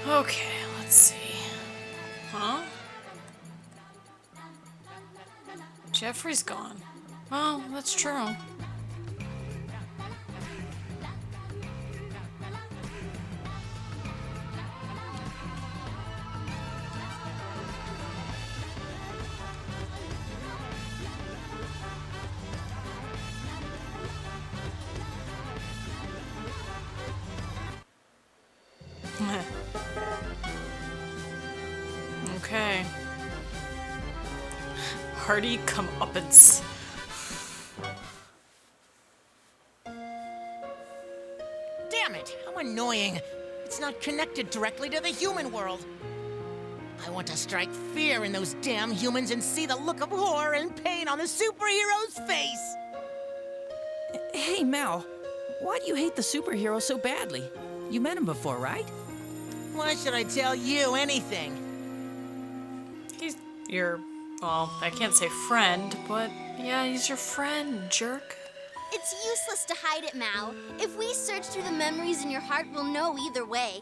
Okay, let's see. Huh? Jeffrey's gone. Well, that's true. Okay. Hearty Comeuppance. Damn it! How annoying! It's not connected directly to the human world. I want to strike fear in those damn humans and see the look of horror and pain on the superhero's face! Hey, Mal, why do you hate the superhero so badly? You met him before, right? Why should I tell you anything? He's your, well, I can't say friend, but yeah, he's your friend, jerk. It's useless to hide it, Mal. If we search through the memories in your heart, we'll know either way.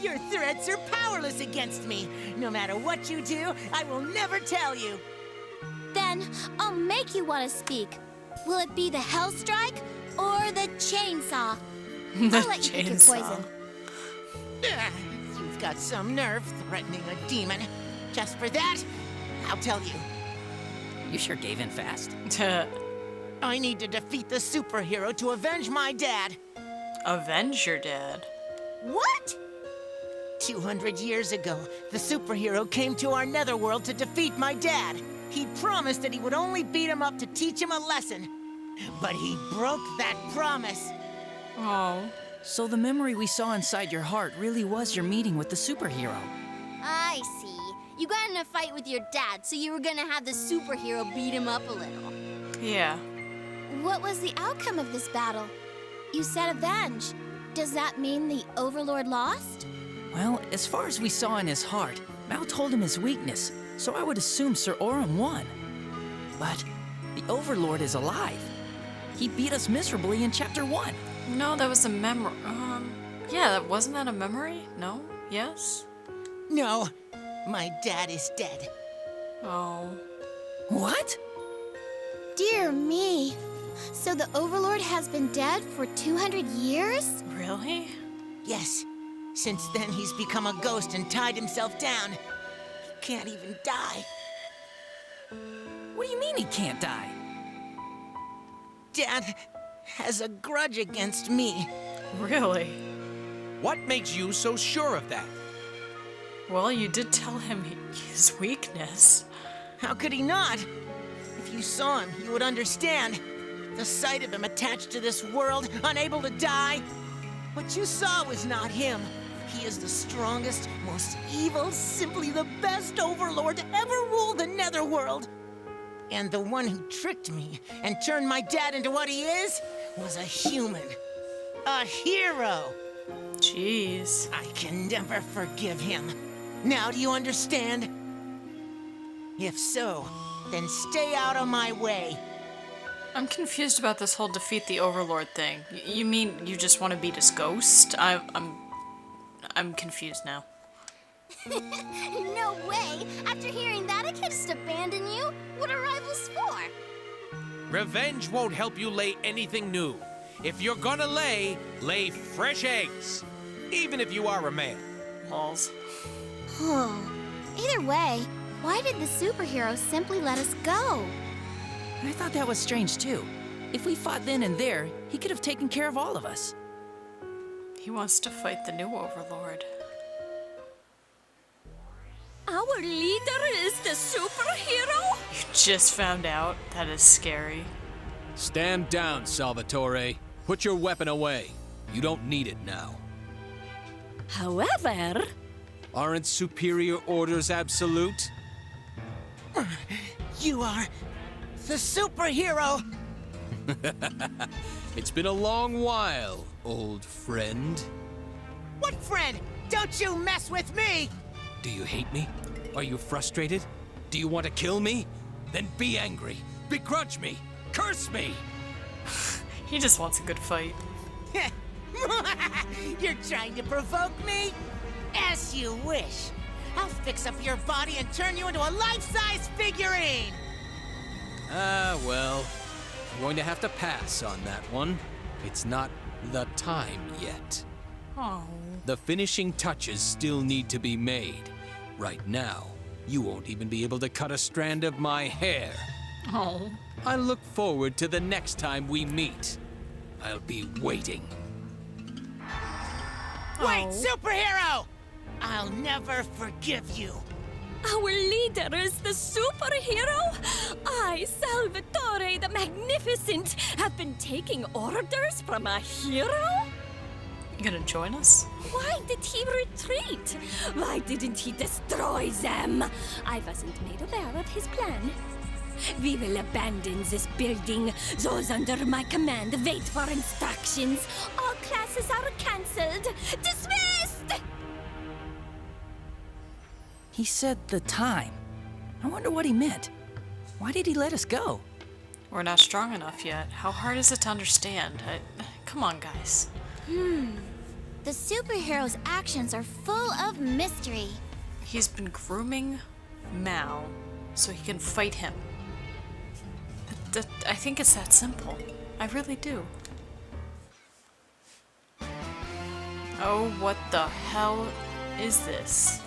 Your threats are powerless against me. No matter what you do, I will never tell you. Then I'll make you want to speak. Will it be the Hell Strike or the Chainsaw? I'll let you pick your poison. You've got some nerve threatening a demon. Just for that, I'll tell you. You sure gave in fast. I need to defeat the superhero to avenge my dad. Avenge your dad? What? 200 years ago, the superhero came to our netherworld to defeat my dad. He promised that he would only beat him up to teach him a lesson. But he broke that promise. Oh. So the memory we saw inside your heart really was your meeting with the superhero. I see. You got in a fight with your dad, so you were gonna have the superhero beat him up a little. Yeah. What was the outcome of this battle? You said avenge. Does that mean the Overlord lost? Well, as far as we saw in his heart, Mal told him his weakness, so I would assume Sir Aurum won. But the Overlord is alive. He beat us miserably in Chapter 1. No, that was a memory. Yeah, wasn't that a memory? No? Yes? No, my dad is dead. Oh. What? Dear me. So the Overlord has been dead for 200 years? Really? Yes. Since then, he's become a ghost and tied himself down. He can't even die. What do you mean he can't die? Dad has a grudge against me. Really? What makes you so sure of that? Well, you did tell him his weakness. How could he not? If you saw him, you would understand. The sight of him attached to this world, unable to die. What you saw was not him. He is the strongest, most evil, simply the best Overlord to ever rule the Netherworld. And the one who tricked me and turned my dad into what he is was a human. A hero. Jeez. I can never forgive him. Now do you understand? If so, then stay out of my way. I'm confused about this whole defeat the Overlord thing. You mean you just want to beat his ghost? I'm confused now. No way! After hearing that, I can't just abandon you. What are rivals for? Revenge won't help you lay anything new. If you're gonna lay fresh eggs. Even if you are a man. Lols. Either way, why did the superhero simply let us go? I thought that was strange too. If we fought then and there, he could have taken care of all of us. He wants to fight the new Overlord. Our leader is the superhero? You just found out? That is scary. Stand down, Salvatore. Put your weapon away. You don't need it now. However... Aren't superior orders absolute? You are the superhero! It's been a long while, old friend. What friend? Don't you mess with me! Do you hate me? Are you frustrated? Do you want to kill me? Then be angry. Begrudge me. Curse me! He just wants a good fight. You're trying to provoke me? As you wish. I'll fix up your body and turn you into a life-size figurine! Well, I'm going to have to pass on that one. It's not the time yet. Oh. The finishing touches still need to be made. Right now, you won't even be able to cut a strand of my hair. Oh. I look forward to the next time we meet. I'll be waiting. Wait, superhero! I'll never forgive you. Our leader is the superhero? I, Salvatore the Magnificent, have been taking orders from a hero? You gonna join us? Why did he retreat? Why didn't he destroy them? I wasn't made aware of his plan. We will abandon this building. Those under my command wait for instructions. All classes are cancelled. Dismissed! He said the time. I wonder what he meant. Why did he let us go? We're not strong enough yet. How hard is it to understand? Come on, guys. The superhero's actions are full of mystery. He's been grooming Mao so he can fight him. I think it's that simple. I really do. Oh, what the hell is this?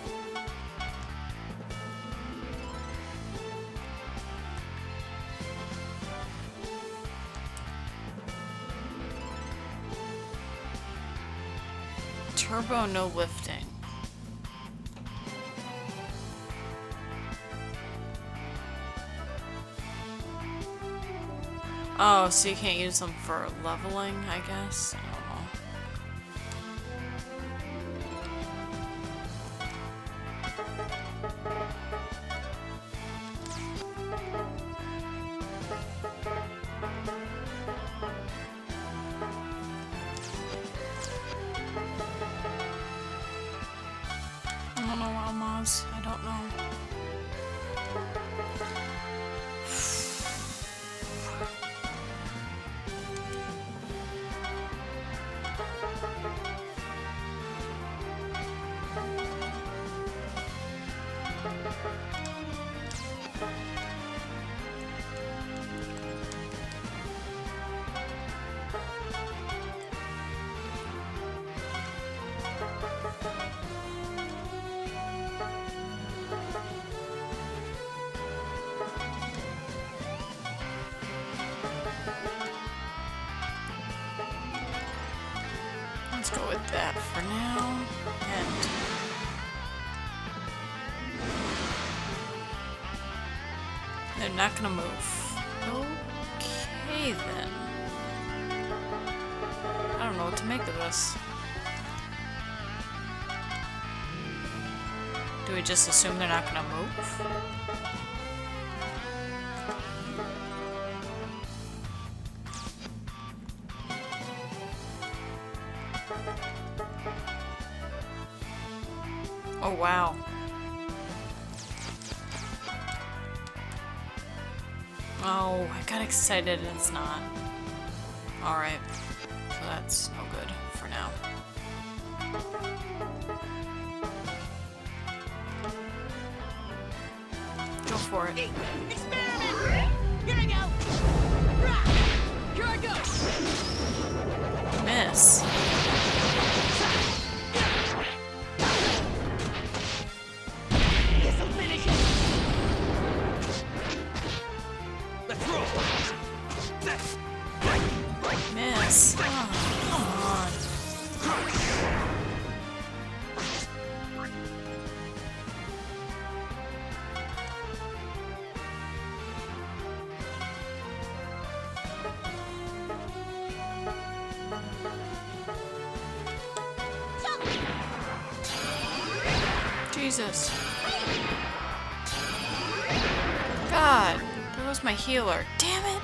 Turbo no lifting. Oh, so you can't use them for leveling, I guess? I don't know. I don't know, Almaz. I don't know. Let's go with that for now. And they're not gonna move. Okay then. I don't know what to make of this. Do we just assume they're not gonna move? Oh, wow. Oh, I got excited and it's not. Alright. So that's no good for now. Go for it. Experiment! Here I go! Rah! Here I go! Miss. This'll finish it! Let's roll! Miss. Oh, come on. Jesus. God, there was my healer. Damn it.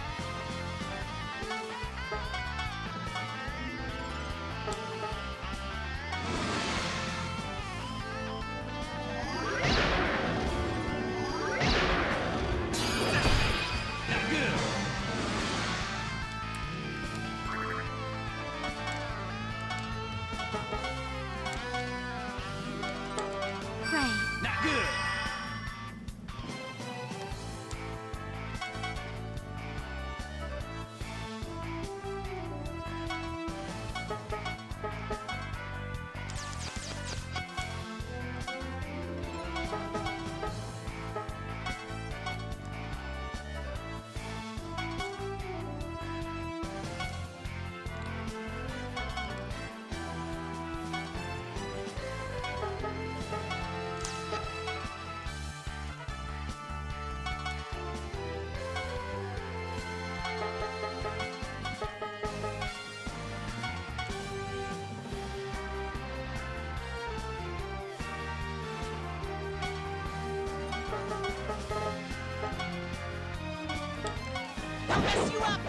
mess you up!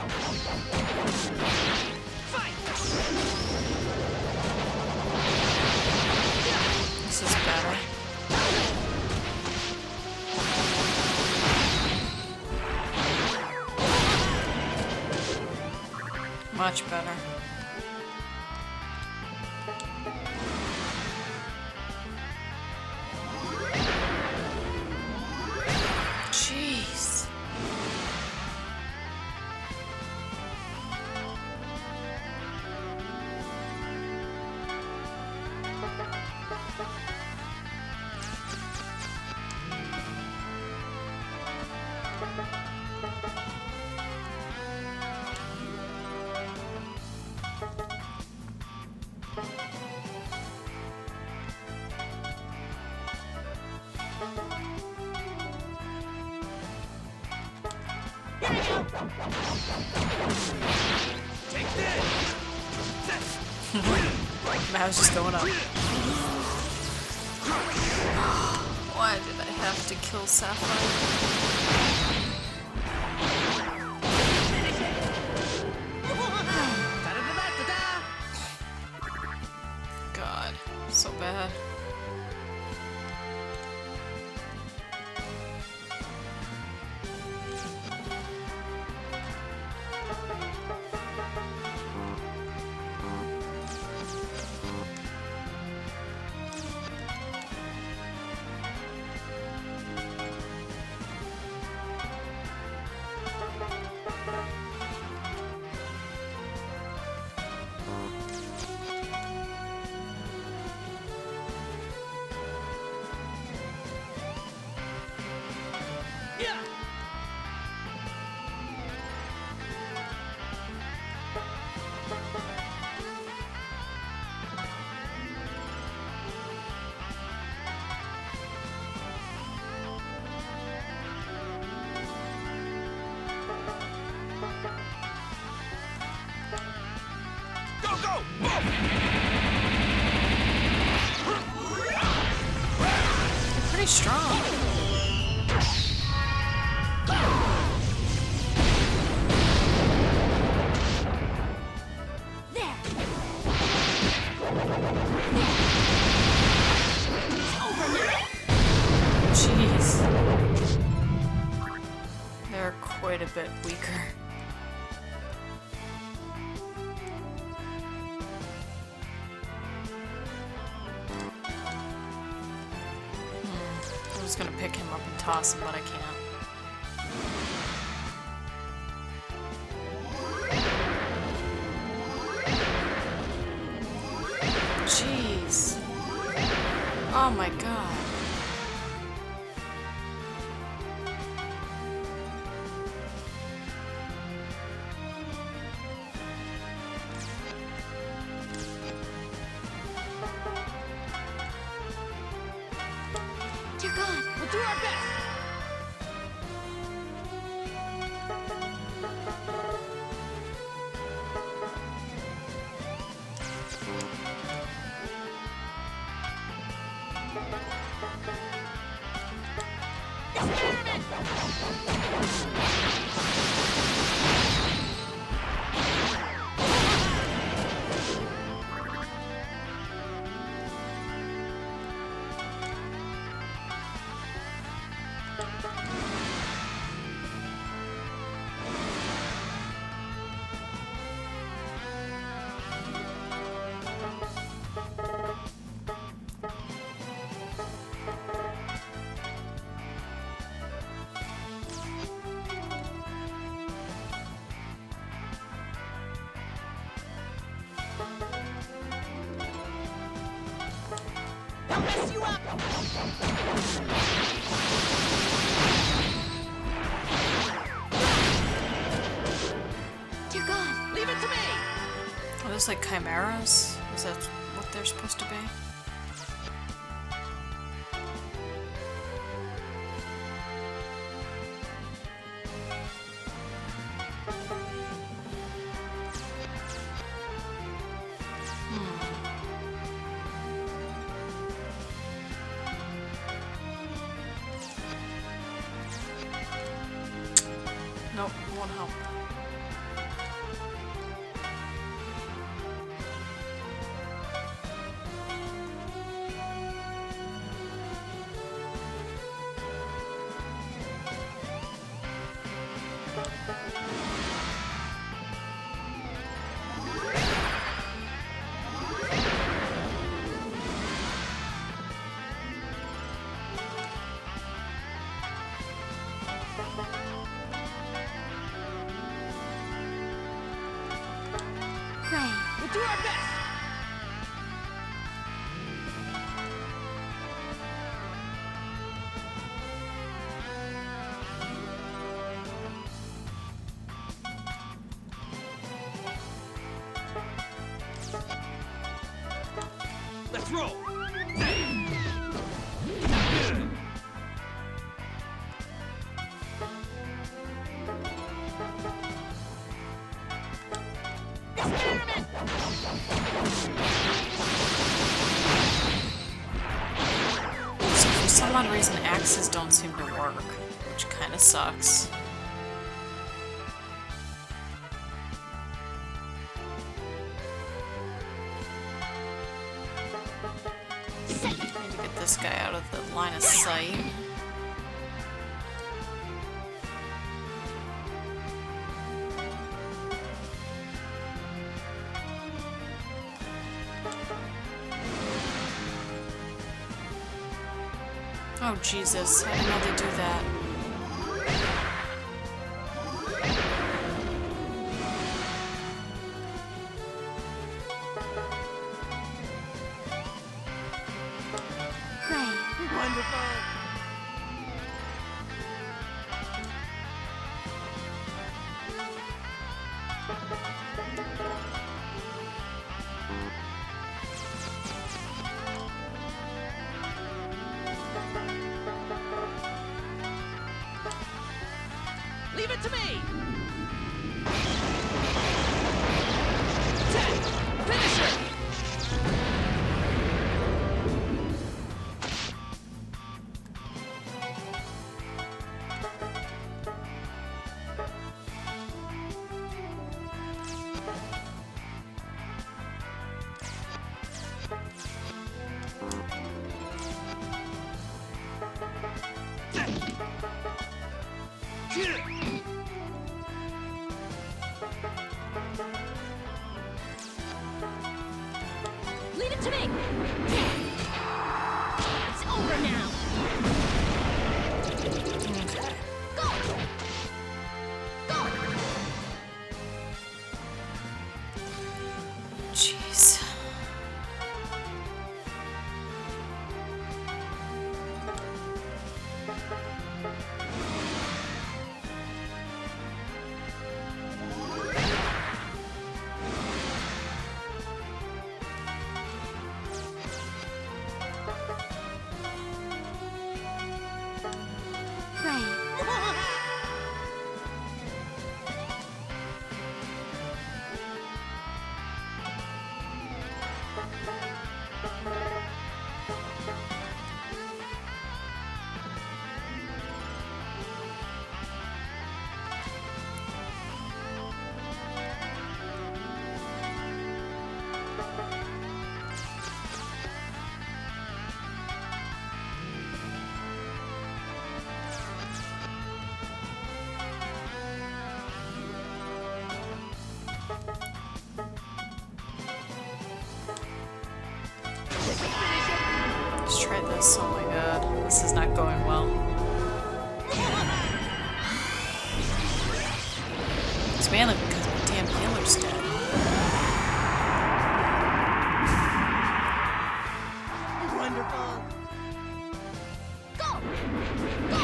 Fight! This is better. Much better. Jeez. Take this! Now it's just going up. Why did I have to kill Sapphire? God, so bad. Go, go! They're pretty strong. Jeez. They're quite a bit weaker. I was gonna pick him up and toss him, but I can't. Jeez. Oh my god. Dear God, We'll do our best! They'll mess you up! dear God, Leave it to me! Are those like chimeras? Is that what they're supposed to be? Nope, won't help. Let's roll. So for some odd reason, axes don't seem to work, which kind of sucks. Need to get this guy out of the line of sight. Oh Jesus, I didn't know they do that. Leave it to me! Finisher! Leave it to me! It's over now! Okay. Go! Go! Jeez. Let's try this. Oh my god. This is not going well. It's mainly because my damn healer's dead. Wonderful. Go! Go!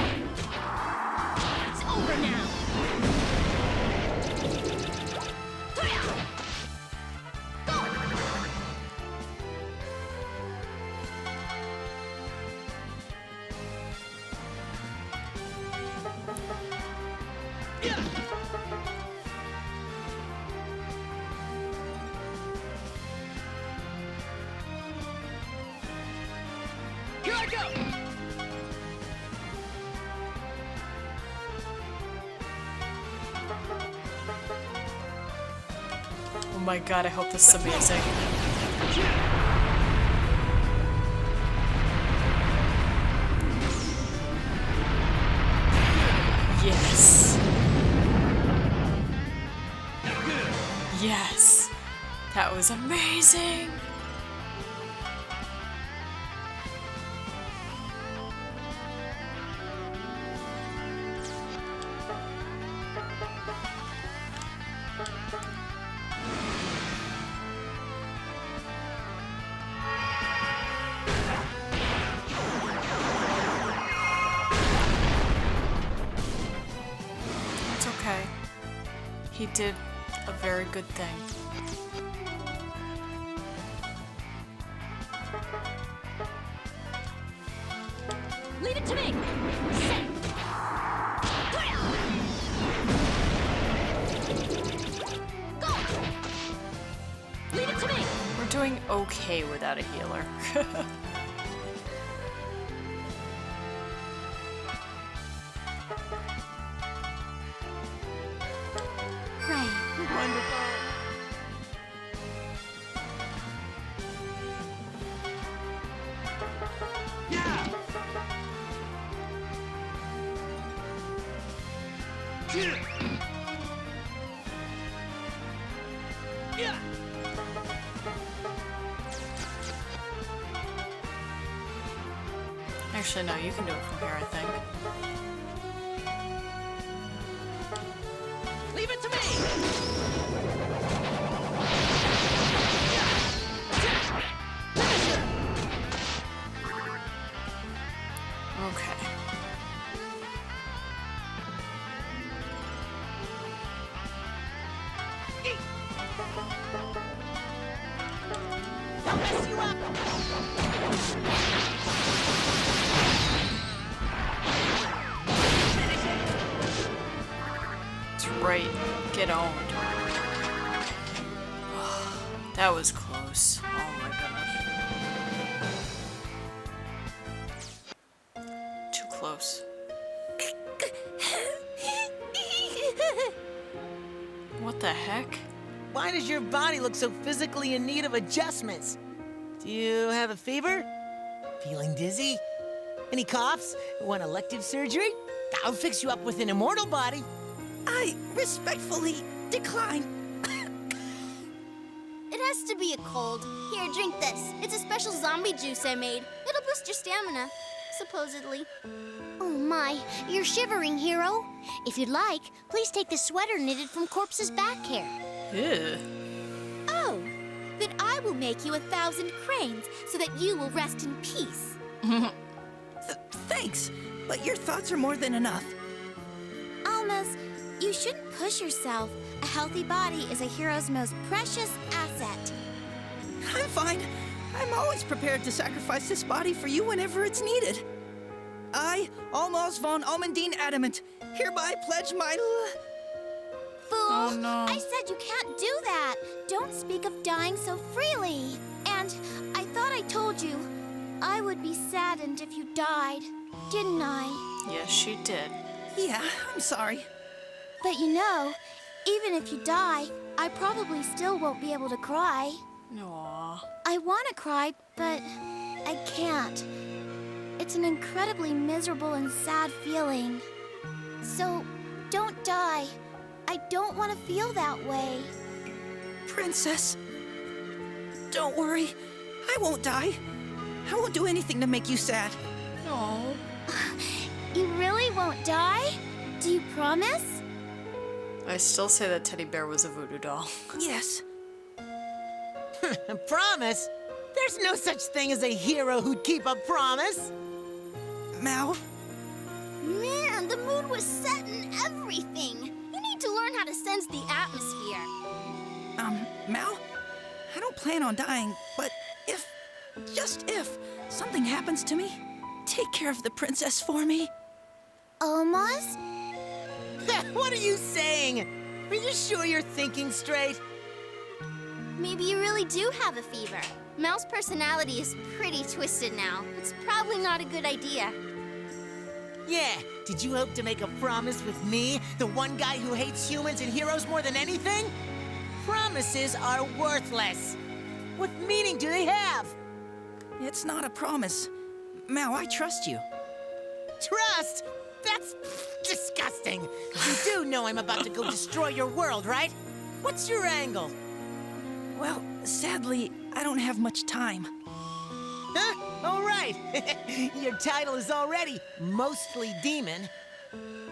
It's over now! Go! Here I go! Oh my god, I hope this is amazing. Yes. Yes. That was amazing. It's okay. He did a very good thing. Leave it to me! Sit! Go! Leave it to me! We're doing okay without a healer. Right. Wonderful. Actually, no, you can do it from here, I think. Leave it to me! Okay. I'll mess you up! That's right. Get owned. That was close. Oh my goodness. Too close. What the heck? Why does your body look so physically in need of adjustments? Do you have a fever? Feeling dizzy? Any coughs? Want elective surgery? I'll fix you up with an immortal body. I respectfully decline. It has to be a cold. Here, drink this. It's a special zombie juice I made. It'll boost your stamina, supposedly. Oh my, you're shivering, hero. If you'd like, please take this sweater knitted from Corpse's back hair. Ew. Oh, then I will make you 1,000 cranes so that you will rest in peace. Thanks, but your thoughts are more than enough. Almas, you shouldn't push yourself. A healthy body is a hero's most precious asset. I'm fine. I'm always prepared to sacrifice this body for you whenever it's needed. I, Almas von Almendine Adamant, hereby pledge my Fool! Oh, no. I said you can't do that. Don't speak of dying so freely. And I thought I told you I would be saddened if you died, didn't I? Yes, she did. Yeah, I'm sorry. But you know, even if you die, I probably still won't be able to cry. Aww. I want to cry, but I can't. It's an incredibly miserable and sad feeling. So, don't die. I don't want to feel that way. Princess, don't worry. I won't die. I won't do anything to make you sad. Oh. You really won't die? Do you promise? I still say that teddy bear was a voodoo doll. Yes. Promise? There's no such thing as a hero who'd keep a promise. Mal, Man, the mood was set and everything. You need to learn how to sense the atmosphere. Mal, I don't plan on dying, but just if, something happens to me, take care of the princess for me. Almost? What are you saying? Are you sure you're thinking straight? Maybe you really do have a fever. Mel's personality is pretty twisted now. It's probably not a good idea. Yeah, did you hope to make a promise with me, the one guy who hates humans and heroes more than anything? Promises are worthless. What meaning do they have? It's not a promise. Mal, I trust you. Trust? That's disgusting. You do know I'm about to go destroy your world, right? What's your angle? Well, sadly, I don't have much time. Huh? All right. Your title is already mostly demon.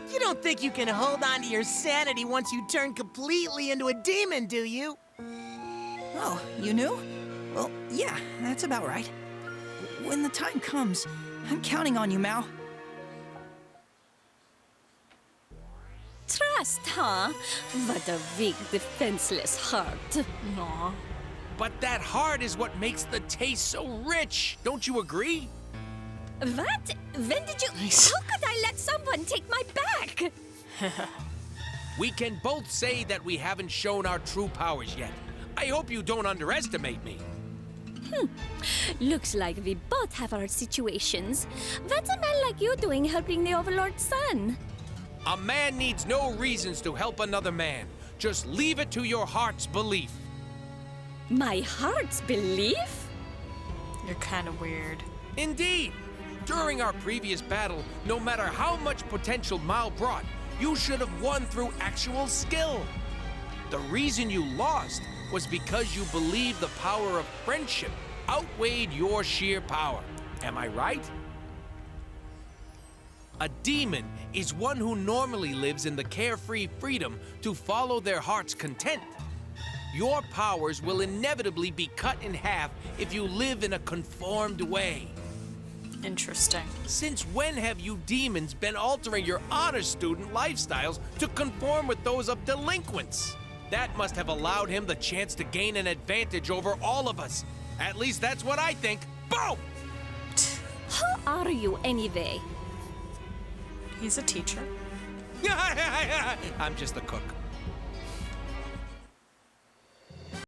You don't think you can hold on to your sanity once you turn completely into a demon, do you? Oh, you knew? Well, yeah, that's about right. When the time comes, I'm counting on you, Mal. Trust, huh? What a weak, defenseless heart. Aw. But that heart is what makes the taste so rich. Don't you agree? What? When did you... Nice. How could I let someone take my back? We can both say that we haven't shown our true powers yet. I hope you don't underestimate me. Looks like we both have our situations. What's a man like you doing helping the Overlord's son? A man needs no reasons to help another man. Just leave it to your heart's belief. My heart's belief? You're kind of weird. Indeed. During our previous battle, no matter how much potential Mal brought, you should have won through actual skill. The reason you lost was because you believed the power of friendship outweighed your sheer power. Am I right? A demon is one who normally lives in the carefree freedom to follow their heart's content. Your powers will inevitably be cut in half if you live in a conformed way. Interesting. Since when have you demons been altering your honor student lifestyles to conform with those of delinquents? That must have allowed him the chance to gain an advantage over all of us. At least that's what I think. Boom! Who are you anyway? He's a teacher. I'm just a cook.